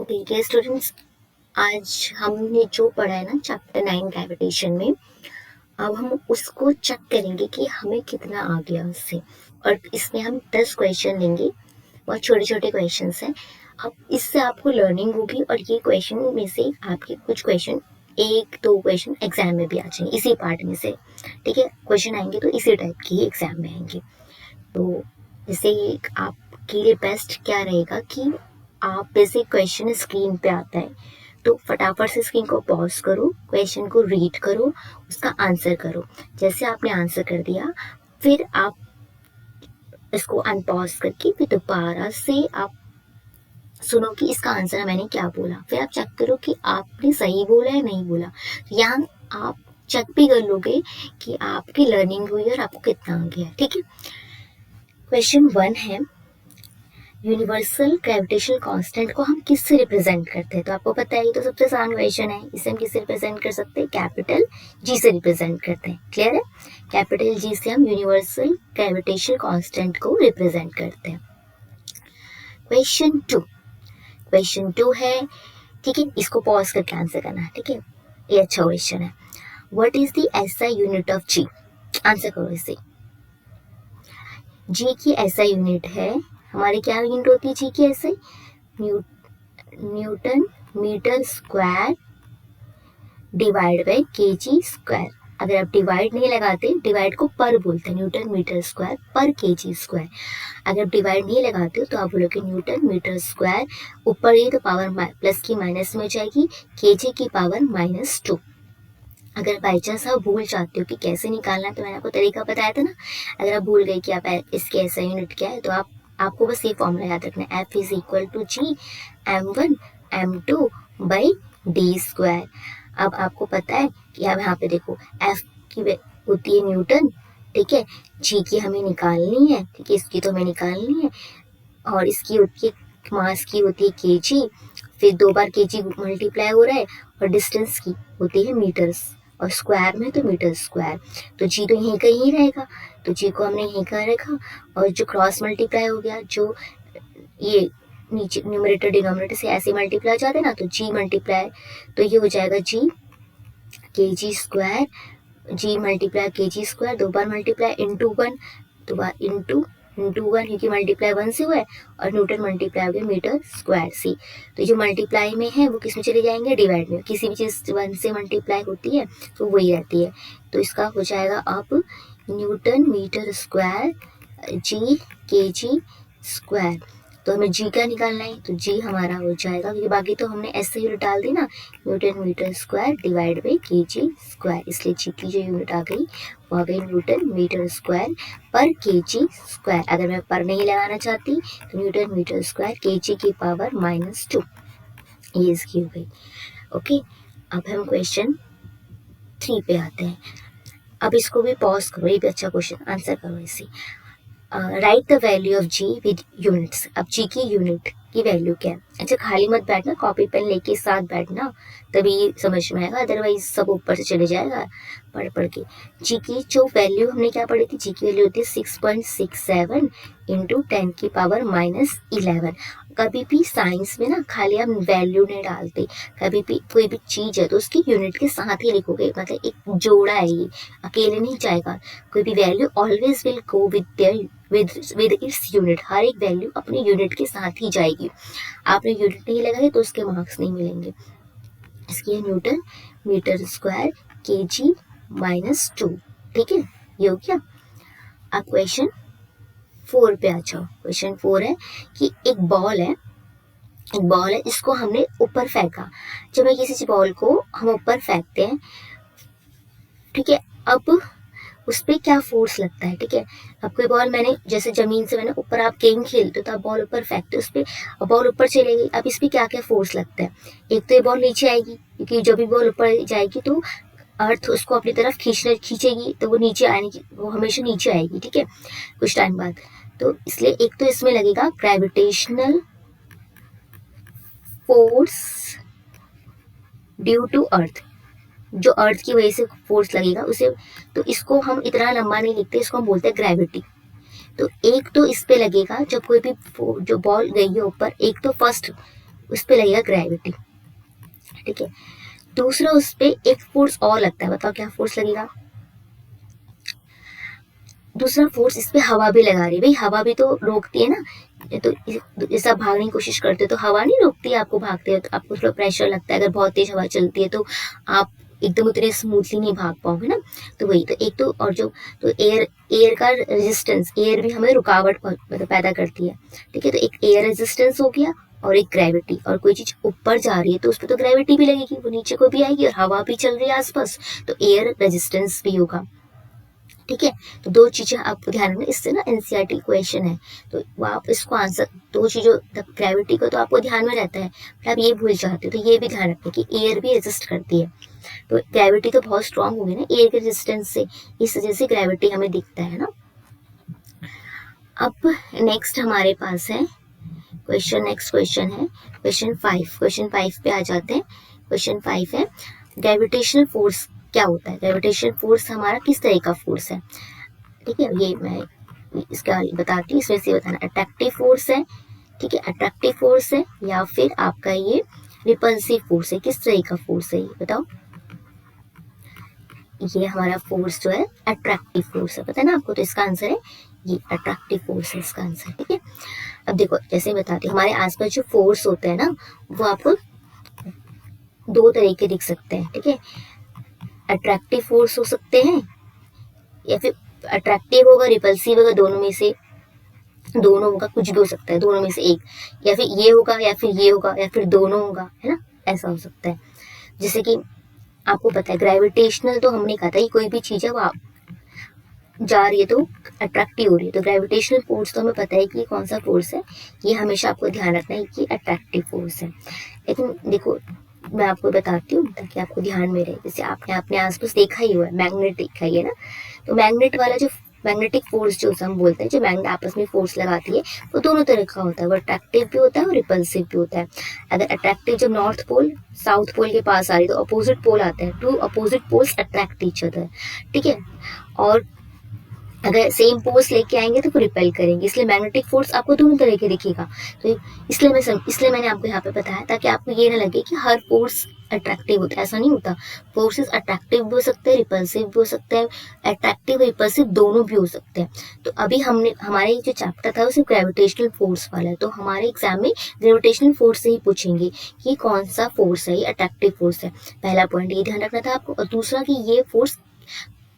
Okay dear students, आज हमने जो पढ़ा है ना चैप्टर 9 ग्रेविटेशन में, अब हम उसको चेक करेंगे कि हमें कितना आ गया उससे। और इसमें हम 10 क्वेश्चन लेंगे, बहुत छोटे छोटे क्वेश्चन हैं। अब इससे आपको लर्निंग होगी और ये क्वेश्चन में से आपके कुछ क्वेश्चन, एक दो क्वेश्चन एग्जाम में भी आ जाएंगे इसी पार्ट में से। ठीक है, क्वेश्चन आएंगे तो इसी टाइप के ही एग्जाम में आएंगे। तो जैसे आपके लिए बेस्ट क्या रहेगा कि आप जैसे क्वेश्चन स्क्रीन पे आता है तो फटाफट से स्क्रीन को पॉज करो, क्वेश्चन को रीड करो, उसका आंसर करो। जैसे आपने आंसर कर दिया, फिर आप इसको अनपॉज करके फिर दोबारा से आप सुनो कि इसका आंसर मैंने क्या बोला, फिर आप चेक करो कि आपने सही बोला या नहीं बोला। यहाँ आप चेक भी कर लोगे कि आपकी लर्निंग हुई और आपको कितना आ गया। ठीक है, क्वेश्चन 1 है, यूनिवर्सल ग्रेविटेशनल कांस्टेंट को हम किससे रिप्रेजेंट करते हैं? तो आपको पता है ये तो सबसे आसान क्वेश्चन है। इसे हम किससे रिप्रेजेंट कर सकते हैं? कैपिटल जी से रिप्रेजेंट करते हैं। क्लियर है? कैपिटल जी से हम यूनिवर्सल ग्रेविटेशनल कांस्टेंट को रिप्रेजेंट करते हैं। क्वेश्चन टू है, ठीक है, इसको पॉज करके आंसर करना है। ठीक है, ये अच्छा क्वेश्चन है। What is the SI unit of G? Answer करो इसे। जी की एसआई यूनिट है, हमारी क्या यूनिट होती है जी की SI? Newton metre square divide by kg square. अगर आप डिवाइड नहीं लगाते, डिवाइड को पर बोलते हैं, न्यूटन मीटर स्क्वायर पर केजी स्क्वायर। अगर आप डिवाइड नहीं लगाते हो तो आप बोलोगे न्यूटन मीटर स्क्वायर, ऊपर ये तो पावर प्लस की माइनस में हो जाएगी, केजी की पावर -2। अगर बाई चांस आप भूल जाते हो कि कैसे निकालना है तो मैंने आपको तरीका बताया था ना। अगर आप भूल गए कि आप इसके ऐसा यूनिट क्या है तो आपको बस ये फॉर्मूला याद रखना है, F is equal to G m1 m2 by d square. अब आपको पता है कि अब यहाँ पे देखो F की होती है न्यूटन, ठीक है, जी की हमें निकालनी है, ठीक है, इसकी तो हमें निकालनी है, और इसकी होती है मास की होती है केजी, फिर 2 बार केजी मल्टीप्लाई हो रहा है, और डिस्टेंस की होती है मीटर्स, और स्क्वायर में तो मीटर स्क्वायर, तो जी तो यहीं का ही रहेगा, तो जी को हमने यहीं का रखा, और जो क्रॉस मल्टीप्लाई हो गया, जो ये नीचे न्यूमरेटर डिनोमिनेटर से ऐसे मल्टीप्लाई हो जाते हैं ना, तो जी मल्टीप्लाई, तो ये हो जाएगा जी के जी स्क्वायर, जी मल्टीप्लाई के जी स्क्वायर, 2 बार मल्टीप्लाई इंटू 1, 2 बार इंटू 1, क्योंकि मल्टीप्लाई 1 से हुआ है, और न्यूटन मल्टीप्लाई हो गया मीटर स्क्वायर से। तो जो मल्टीप्लाई में है वो किस में चले जाएंगे? डिवाइड में। किसी भी चीज़ 1 से मल्टीप्लाई होती है तो वही रहती है, तो इसका हो जाएगा अब न्यूटन मीटर स्क्वायर जी के जी स्क्वायर। तो हमें जी का निकालना है, तो जी हमारा हो जाएगा, क्योंकि बाकी तो हमने ऐसे यूनिट डाल दी ना, newton metre square divide by kg square, इसलिए जी की जो यूनिट आ गई वो आ गई न्यूटन मीटर स्क्वायर पर के जी स्क्वायर। अगर मैं पर नहीं लगाना चाहती तो न्यूटन मीटर स्क्वायर के जी की पावर -2, ये इसकी हो गई। ओके, अब हम क्वेश्चन 3 पे आते हैं। अब इसको भी पॉज करो, ये भी अच्छा क्वेश्चन, आंसर करो इसे। Write the value of G with units. अब जी की यूनिट की वैल्यू क्या है? अच्छा, खाली मत बैठना, कॉपी पेन लेके साथ बैठना, तभी समझ में आएगा, अदरवाइज सब ऊपर से चले जाएगा पढ़ पढ़ के। जी की जो वैल्यू हमने क्या पढ़ी थी, जी की वैल्यू होती है 6.67 इंटू 10 की पावर -11। कभी भी साइंस में ना खाली हम वैल्यू नहीं डालते, कभी भी कोई भी चीज है तो उसकी यूनिट के साथ ही लिखोगे, मतलब एक जोड़ा है, ये अकेले नहीं जाएगा। कोई भी value always will go with their with its unit, हर एक वैल्यू अपनी यूनिट के साथ ही जाएगी। आपने यूनिट नहीं लगाई तो उसके मार्क्स नहीं मिलेंगे। इसकी न्यूटन मीटर स्क्वायर के जी -2। ठीक है, ये हो गया। अब क्वेश्चन 4 पे आ जाओ। क्वेश्चन 4 है कि एक बॉल है, इसको हमने ऊपर फेंका। जब मैं किसी बॉल को हम ऊपर फेंकते हैं, ठीक है, अब उस पर क्या फोर्स लगता है? ठीक है, अब कोई बॉल मैंने जैसे जमीन से मैंने ऊपर, आप गेम खेलते हो तो आप बॉल ऊपर फेंकते हो, उस पर बॉल ऊपर चली गई। अब इस पर क्या क्या फोर्स लगता है? एक तो ये बॉल नीचे आएगी, क्योंकि जब भी बॉल ऊपर जाएगी तो अर्थ उसको अपनी तरफ खींचेगी, तो वो नीचे आने की, वो हमेशा नीचे आएगी, ठीक है, कुछ टाइम बाद। तो इसलिए एक तो इसमें लगेगा gravitational force due to earth, जो अर्थ की वजह से फोर्स लगेगा उसे, तो इसको हम इतना लंबा नहीं लिखते, इसको हम बोलते हैं ग्रेविटी। तो एक तो इस पे लगेगा जब कोई भी जो बॉल गई है ऊपर, एक तो फर्स्ट उस पर लगेगा ग्रेविटी, ठीक है। दूसरा उस पर एक फोर्स और लगता है, बताओ क्या फोर्स लगेगा। दूसरा फोर्स इस पे हवा भी लगा रही है, भाई हवा भी तो रोकती है ना, तो जैसे आप भागने की कोशिश करते हो तो हवा नहीं रोकती है आपको, भागते हो तो आपको थोड़ा प्रेशर लगता है, अगर बहुत तेज हवा चलती है तो आप एकदम उतने स्मूथली नहीं भाग पाओगे ना। तो वही तो एक तो, और जो तो एयर का रेजिस्टेंस, एयर भी हमें रुकावट मतलब पैदा करती है, ठीक है। तो एक एयर रेजिस्टेंस हो गया और एक ग्रेविटी, और कोई चीज ऊपर जा रही है तो उस पर तो ग्रेविटी भी लगेगी, वो नीचे को भी आएगी, और हवा भी चल रही है आसपास तो एयर रेजिस्टेंस भी होगा, ठीक है। तो दो चीजें आपको ध्यान रखना, इससे ना एनसीईआरटी क्वेश्चन है तो वो आप इसको आंसर, दो चीजों ग्रेविटी को तो आपको ध्यान में रहता है पर आप ये भूल जाते हो, तो ये भी ध्यान रखना कि एयर भी रेजिस्ट करती है, तो ग्रेविटी तो बहुत स्ट्रांग होगी ना एयर के रेजिस्टेंस से, इस वजह से ग्रेविटी हमें दिखता है ना। अब नेक्स्ट हमारे पास है क्वेश्चन, नेक्स्ट क्वेश्चन है क्वेश्चन 5। क्वेश्चन 5 पे आ जाते हैं। क्वेश्चन 5 है ग्रेविटेशनल फोर्स क्या होता है। ग्रेविटेशनल फोर्स हमारा किस तरह का फोर्स है, ठीक है। ये मैं इसका बताती हूँ, इसमें से बताना अट्रैक्टिव फोर्स है, ठीक है, अट्रैक्टिव फोर्स है या फिर आपका ये रिपल्सिव फोर्स है, किस तरह का फोर्स है ये बताओ। ये हमारा फोर्स जो है अट्रैक्टिव फोर्स है, पता है ना आपको, तो इसका आंसर है ये अट्रैक्टिव फोर्स है इसका आंसर, ठीक है। अब देखो जैसे बताते हैं, हमारे आसपास जो फोर्स होते हैं ना वो आपको दो तरह के दिख सकते हैं, ठीक है। अट्रैक्टिव फोर्स हो सकते हैं या फिर अट्रैक्टिव होगा, रिपल्सिव होगा, दोनों में से, दोनों होगा, कुछ भी हो सकता है दोनों में से एक, या फिर ये होगा या फिर ये होगा या फिर दोनों होगा, है ना, ऐसा हो सकता है। जैसे कि आपको पता है ग्रेविटेशनल, तो हमने कहा था कि कोई भी चीज है वो जा रही है तो अट्रैक्टिव हो रही है, तो ग्रेविटेशनल फोर्स तो हमें पता है कि कौन सा फोर्स है, ये हमेशा आपको ध्यान रखना है कि अट्रैक्टिव फोर्स है। लेकिन देखो मैं आपको बताती हूँ ताकि आपको ध्यान में रहे, जैसे आपने अपने आसपास देखा ही हुआ है, मैग्नेट देखा ही है ना, तो मैग्नेट वाला जो मैग्नेटिक फोर्स जो हम बोलते हैं, जो मैग्नेट आपस में फोर्स लगाती है वो दोनों तरह का होता है, वो अट्रैक्टिव भी होता है और रिपल्सिव भी होता है। अगर अट्रैक्टिव जब नॉर्थ पोल साउथ पोल के पास आ रही है तो अपोजिट पोल आते हैं, two opposite poles attract each other, ठीक है। और अगर सेम पोल्स लेके आएंगे तो रिपेल करेंगे, इसलिए मैग्नेटिक फोर्स आपको दोनों तरह के दिखेगा। तो इसलिए मैंने आपको यहाँ पे बताया ताकि आपको ये ना लगे कि हर फोर्स अट्रैक्टिव होता है, ऐसा नहीं होता। फोर्सेस अट्रैक्टिव भी हो सकते हैं, रिपल्सिव भी हो सकते हैं, अट्रैक्टिव रिपल्सिव दोनों भी हो सकते हैं। तो अभी हमारे जो चैप्टर था वो सिर्फ ग्रेविटेशनल फोर्स वाला है, तो हमारे एग्जाम में ग्रेविटेशनल फोर्स से ही पूछेंगे कि कौन सा फोर्स है, ये अट्रैक्टिव फोर्स है, पहला पॉइंट ये ध्यान रखना था आपको। और दूसरा कि ये फोर्स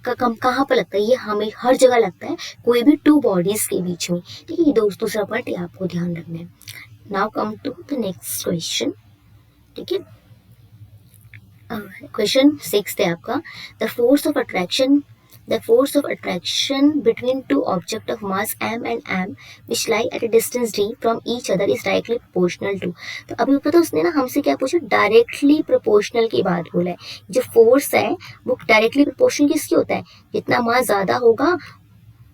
कहाँ पर लगता है, ये हमें हर जगह लगता है, कोई भी टू बॉडीज के बीच में, ठीक है। ये दूसरा पार्ट ये आपको ध्यान रखना है। Now come to the next question, ठीक है। क्वेश्चन 6 है आपका, the force of attraction between two objects of mass m and m which lie at a distance d from each other is directly proportional to। तो अभी पता उसने ना हमसे क्या पूछा, डायरेक्टली प्रोपोर्शनल की बात बोला है। जो फोर्स है वो डायरेक्टली प्रोपोर्शनल किसकी होता है, जितना मास ज्यादा होगा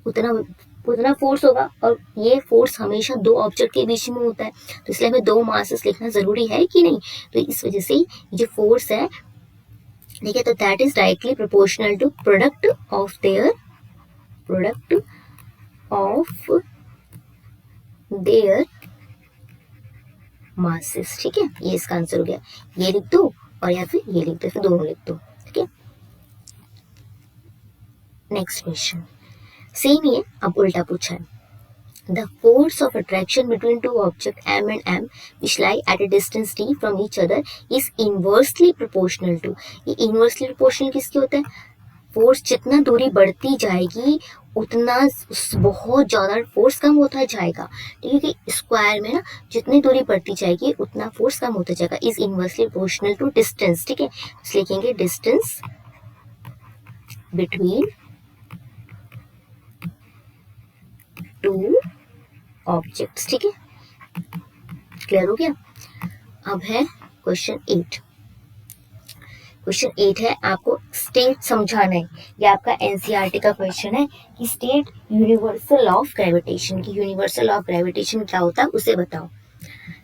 उतना फोर्स होगा, और ये फोर्स हमेशा दो ऑब्जेक्ट के बीच में होता है, तो इसलिए हमें दो मासेस लिखना जरूरी है कि नहीं। तो इस वजह से जो फोर्स है, ठीक है, तो that is directly proportional to product of their masses, ठीक है। ये इसका आंसर हो गया, ये लिख दो और या फिर ये लिख दो, फिर दोनों लिख दो, ठीक है। नेक्स्ट क्वेश्चन सेम ही है, अब उल्टा पूछा है। The force of attraction between two objects m and m which lie at a distance d from each other is inversely proportional to। ये inversely proportional किसके होता है, फोर्स जितना दूरी बढ़ती जाएगी उतना बहुत ज्यादा फोर्स कम होता जाएगा, ठीक है। कि स्क्वायर में ना जितनी दूरी बढ़ती जाएगी उतना फोर्स कम होता जाएगा, is inversely proportional to distance, ठीक है। तो लिखेंगे डिस्टेंस बिटवीन टू ऑब्जेक्ट्स, ठीक है, क्लियर हो गया। अब है क्वेश्चन 8। क्वेश्चन 8 है आपको स्टेट समझाना है, ये आपका एनसीईआरटी का क्वेश्चन है कि स्टेट यूनिवर्सल ऑफ ग्रेविटेशन की, यूनिवर्सल ऑफ ग्रेविटेशन क्या होता है उसे बताओ।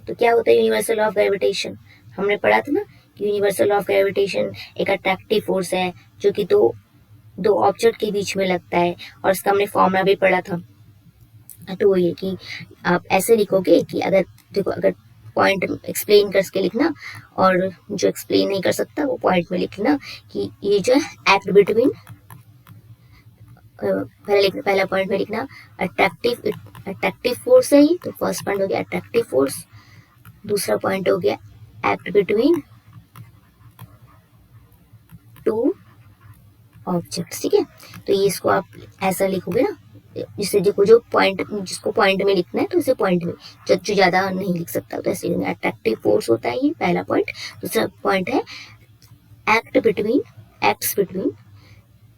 तो क्या होता है यूनिवर्सल ऑफ ग्रेविटेशन, हमने पढ़ा था ना, यूनिवर्सल ऑफ ग्रेविटेशन एक अट्रैक्टिव फोर्स है जो कि दो ऑब्जेक्ट के बीच में लगता है, और इसका हमने फॉर्मूला भी पढ़ा था। तो ये कि आप ऐसे लिखोगे कि अगर देखो, अगर पॉइंट एक्सप्लेन करके लिखना, और जो एक्सप्लेन नहीं कर सकता वो पॉइंट में लिखना कि ये जो है एक्ट बिटवीन, पहला पॉइंट में लिखना अट्रैक्टिव फोर्स है ये, तो फर्स्ट पॉइंट हो गया अट्रैक्टिव फोर्स। दूसरा पॉइंट हो गया एक्ट बिटवीन टू ऑब्जेक्ट्स, ठीक है। तो ये इसको आप ऐसा लिखोगे ना, जिससे जो पॉइंट, जिसको पॉइंट में लिखना है तो उसे पॉइंट में, जो ज्यादा नहीं लिख सकता तो ऐसे लिखना, अट्रैक्टिव फोर्स होता है ये पहला पॉइंट। दूसरा पॉइंट है एक्ट बिटवीन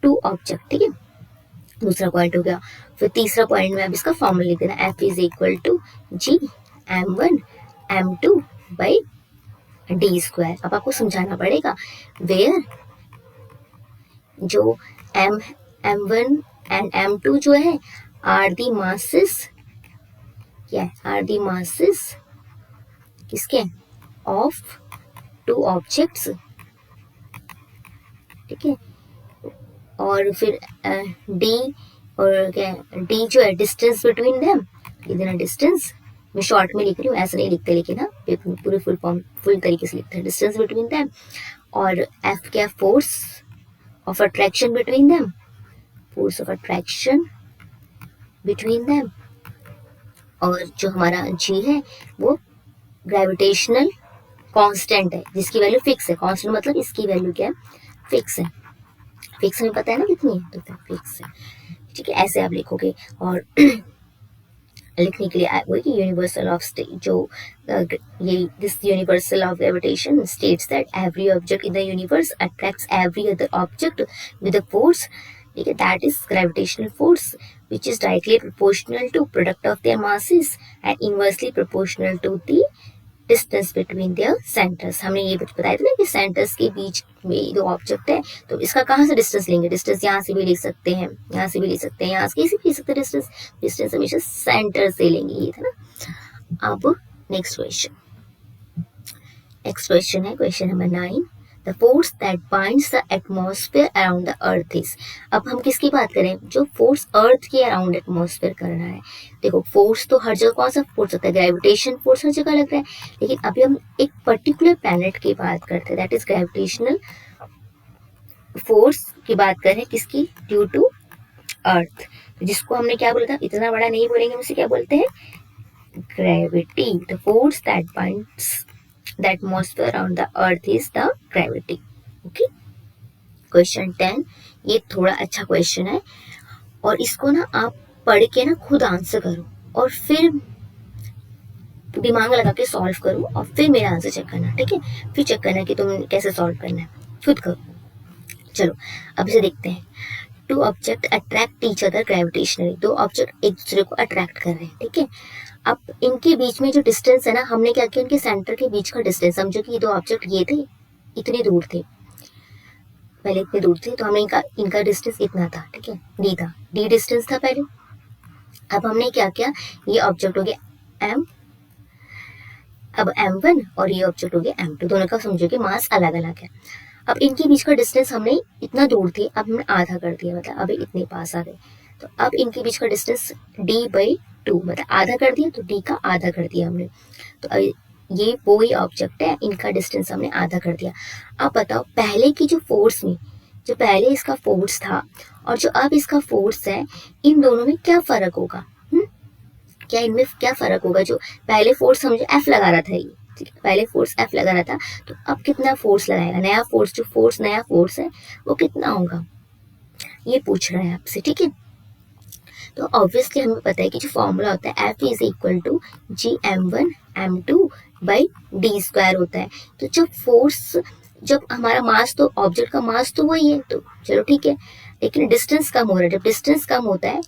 टू ऑब्जेक्ट, ठीक है, दूसरा पॉइंट हो गया। फिर तीसरा पॉइंट में आप इसका फॉर्मूला लिख देना, F is equal to G m1 m2 by d square. अब आपको समझाना पड़ेगा वेयर जो m1 एंड m2 जो है आर दी मासेस, क्या है, आर दी मासेस किसके, ऑफ टू ऑब्जेक्ट्स, ठीक है। और फिर डी, और क्या डी जो है डिस्टेंस बिटवीन देम, ये देना डिस्टेंस, मैं शॉर्ट में लिख रही हूँ, ऐसे नहीं लिखते लेकिन ना पूरे फुल तरीके से लिखते हैं, डिस्टेंस बिटवीन देम। और एफ क्या, force of attraction between them, force of attraction between them. और जो हमारा जी है वो ग्रेविटेशनल कांस्टेंट है, जिसकी वैल्यू फिक्स है। कांस्टेंट मतलब इसकी वैल्यू क्या है, फिक्स है। फिक्स में पता है ना कितनी है, तो फिक्स है, ठीक है। ऐसे आप लिखोगे। और लिखने के लिए वही यूनिवर्सल ऑफ स्टेट, जो ये this universal of gravitation states that every object in the universe attracts every other object with a force, ठीक है, that is gravitational force which is directly proportional to product of their masses and inversely proportional to the distance between their centers। हमने ये बताया था ना कि centres के बीच में दो ऑब्जेक्ट है, तो इसका कहाँ से डिस्टेंस लेंगे, डिस्टेंस यहाँ से भी ले सकते हैं, यहाँ से भी ले सकते हैं, यहाँ से कहीं से भी ले सकते हैं, डिस्टेंस हमेशा सेंटर से लेंगे, ये था ना। अब नेक्स्ट क्वेश्चन है question number 9, The force that binds the atmosphere around the earth is। अब हम किसकी बात करें, जो फोर्स अर्थ के अराउंड एटमॉस्फेयर कर रहा है। देखो फोर्स तो हर जगह, कौन सा फोर्स होता है, ग्रेविटेशन फोर्स हर जगह लग रहा है, लेकिन अभी हम एक पर्टिकुलर प्लैनेट की बात करते हैं, दैट इज ग्रेविटेशनल फोर्स की बात कर रहे हैं, किसकी, ड्यू टू अर्थ, जिसको हमने क्या बोला था, इतना बड़ा नहीं बोलेंगे, उसे क्या बोलते हैं, gravity. The force that binds the atmosphere around the earth is the gravity। okay, question 10, ये थोड़ा अच्छा क्वेश्चन है, और इसको ना आप पढ़ के ना खुद आंसर करो, और फिर दिमाग लगा के सॉल्व करो, और फिर मेरा आंसर चेक करना, ठीक है, फिर चेक करना कि तुम कैसे सॉल्व करना है, खुद करो। चलो अब इसे देखते हैं। Two object attract each other gravitationally, दो ऑब्जेक्ट एक दूसरे को अट्रैक्ट कर रहे हैं, ठीक है। अब इनके बीच में जो डिस्टेंस है ना, हमने क्या किया, इनके सेंटर के बीच का डिस्टेंस, समझो कि ये दो ऑब्जेक्ट ये थे, इतनी दूर थे, पहले इतने दूर थे, तो हमने इनका डिस्टेंस इतना था, ठीक है, डी था, डी डिस्टेंस था पहले। अब हमने क्या किया, ये ऑब्जेक्ट हो गया एम, अब m1 और ये ऑब्जेक्ट हो गया m2, दोनों का समझो कि मास अलग अलग है। अब इनके बीच का डिस्टेंस हमने इतना दूर थे, अब हमने आधा कर दिया, मतलब अभी इतने पास आ गए, तो अब इनके बीच का डिस्टेंस d/2, मतलब आधा कर दिया, तो d का आधा कर दिया हमने, तो ये वो ही ऑब्जेक्ट है, इनका डिस्टेंस हमने आधा कर दिया। अब बताओ पहले की जो फोर्स में, जो पहले इसका फोर्स था और जो अब इसका फोर्स है, इन दोनों में क्या फर्क होगा, क्या इनमें क्या फर्क होगा। जो पहले फोर्स समझो F लगा रहा था, ये ठीक है, पहले फोर्स F लगा रहा था, तो अब कितना फोर्स लगाएगा, नया फोर्स, जो फोर्स नया फोर्स है वो कितना होगा, ये पूछ रहा है आपसे, ठीक है। तो ऑब्वियसली हमें पता है कि जो फॉर्मूला होता है F is equal to G m1 m2 by d square होता है। तो जब फोर्स, जब हमारा मास, तो ऑब्जेक्ट का मास तो वही है, तो चलो ठीक है, लेकिन डिस्टेंस कम हो रहा है, जब डिस्टेंस कम होता है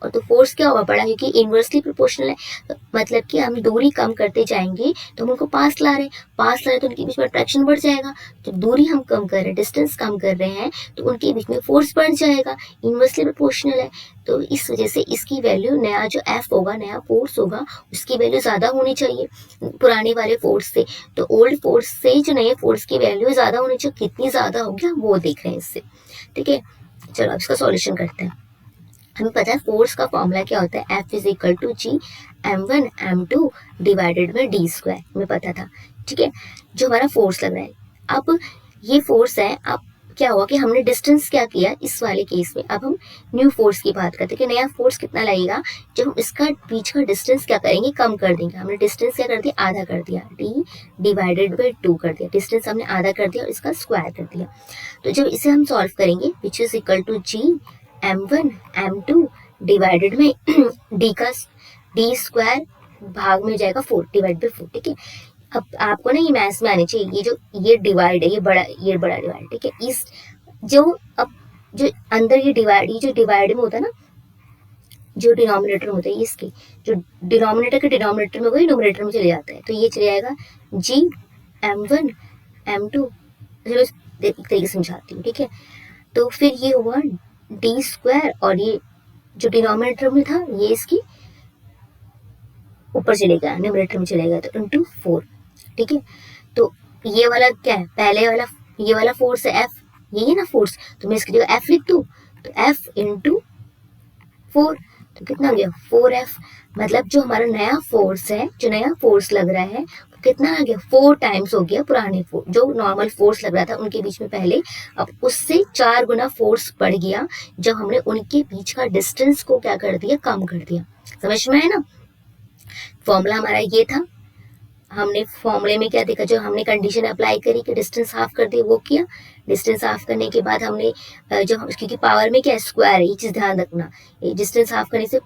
और तो फोर्स क्या होगा, बड़ा, क्योंकि इनवर्सली प्रोपोर्शनल है, तो मतलब कि हम दूरी कम करते जाएंगे, तो हम उनको पास ला रहे हैं, तो उनके बीच में अट्रैक्शन बढ़ जाएगा। तो दूरी हम कम कर रहे हैं, डिस्टेंस कम कर रहे हैं, तो उनके बीच में फोर्स बढ़ जाएगा, इनवर्सली प्रोपोर्शनल है। तो इस वजह से इसकी वैल्यू, नया जो F होगा, नया फोर्स होगा, उसकी वैल्यू ज्यादा होनी चाहिए पुराने वाले फोर्स से। तो ओल्ड फोर्स से जो नए फोर्स की वैल्यू ज्यादा होनी चाहिए, कितनी ज्यादा होगी वो देख रहे हैं इससे, ठीक है। चलो अब इसका सॉल्यूशन करते हैं। हमें पता है फोर्स का फॉर्मूला क्या होता है, F is equal to G m1 m2 divided by d square, हमें पता था, ठीक है। जो हमारा फोर्स लग रहा है, अब ये फोर्स है, अब क्या हुआ कि हमने डिस्टेंस क्या किया इस वाले केस में, अब हम न्यू फोर्स की बात करते हैं कि नया फोर्स कितना लगेगा जब हम इसका बीच का डिस्टेंस क्या करेंगे, कम कर देंगे। हमने डिस्टेंस क्या कर दिया, आधा कर दिया, d डिवाइडेड बाई 2 कर दिया, डिस्टेंस हमने आधा कर दिया और इसका स्क्वायर कर दिया। तो जब इसे हम सॉल्व करेंगे which is equal to g m1 m2 divided by d का d स्क्वायर भाग में जाएगा 4 डिवाइड बाई 4, ठीक है। अब आपको ना ये मैथ्स में आनी चाहिए, ये डिवाइड है, ये बड़ा डिवाइड, ठीक है। इस जो अब जो अंदर ये जो डिवाइड में होता है ना, जो डिनोमिनेटर में होता है, इसके जो डिनोमिनेटर के डिनोमिनेटर में वही न्यूमरेटर में चले जाता है, तो ये चले जाएगा g m1 m2। चलो एक तरीके से समझाती हूँ, ठीक है। तो फिर ये हुआ d स्क्वायर और ये जो डिनोमिनेटर में था ये इसकी ऊपर चलेगा, न्यूमरेटर में चलेगा, तो इंटू 4, ठीक है। तो ये वाला क्या है, पहले वाला ये वाला फोर्स है F, यही है ना फोर्स, तो मैं इसकी जगह F लिख दूं, तो F इंटू 4, तो कितना हो गया 4F। मतलब जो हमारा नया फोर्स है, जो नया फोर्स लग रहा है, कितना आ गया 4 टाइम्स हो गया पुराने फोर्स, जो नॉर्मल फोर्स लग रहा था उनके बीच में पहले, अब उससे 4 गुना फोर्स बढ़ गया जब हमने उनके बीच का डिस्टेंस को क्या कर दिया, कम कर दिया। समझ में है ना। फॉर्मूला हमारा ये था, हमने फॉर्मूले में क्या देखा, जो हमने कंडीशन अप्लाई करी कि डिस्टेंस हाफ कर दे वो किया। डिस्टेंस हाफ करने के बाद हमने जो क्योंकि पावर में क्या है स्क्वायर है, ये चीज ध्यान रखना, ये डिस्टेंस हाफ करने से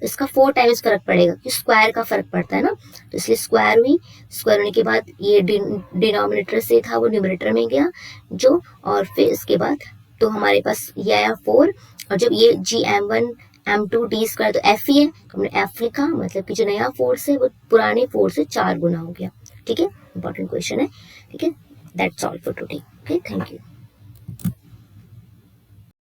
इसका 4 टाइम्स फर्क पड़ेगा क्योंकि स्क्वायर का फर्क पड़ता है ना, तो इसलिए स्क्वायर हुई। स्क्वायर होने के बाद ये डिनोमिनेटर से था वो न्यूमरेटर में गया जो, और फिर इसके बाद तो हमारे पास ये आया 4, और जब ये जी m1 m2 d स्क्वायर तो f ही है, तो हमने f लिखा, मतलब कि जो नया फोर्स है वो पुराने फोर्स से 4 गुना हो गया, ठीक है। इंपॉर्टेंट क्वेश्चन है, ठीक है। That's all for today, okay, thank you.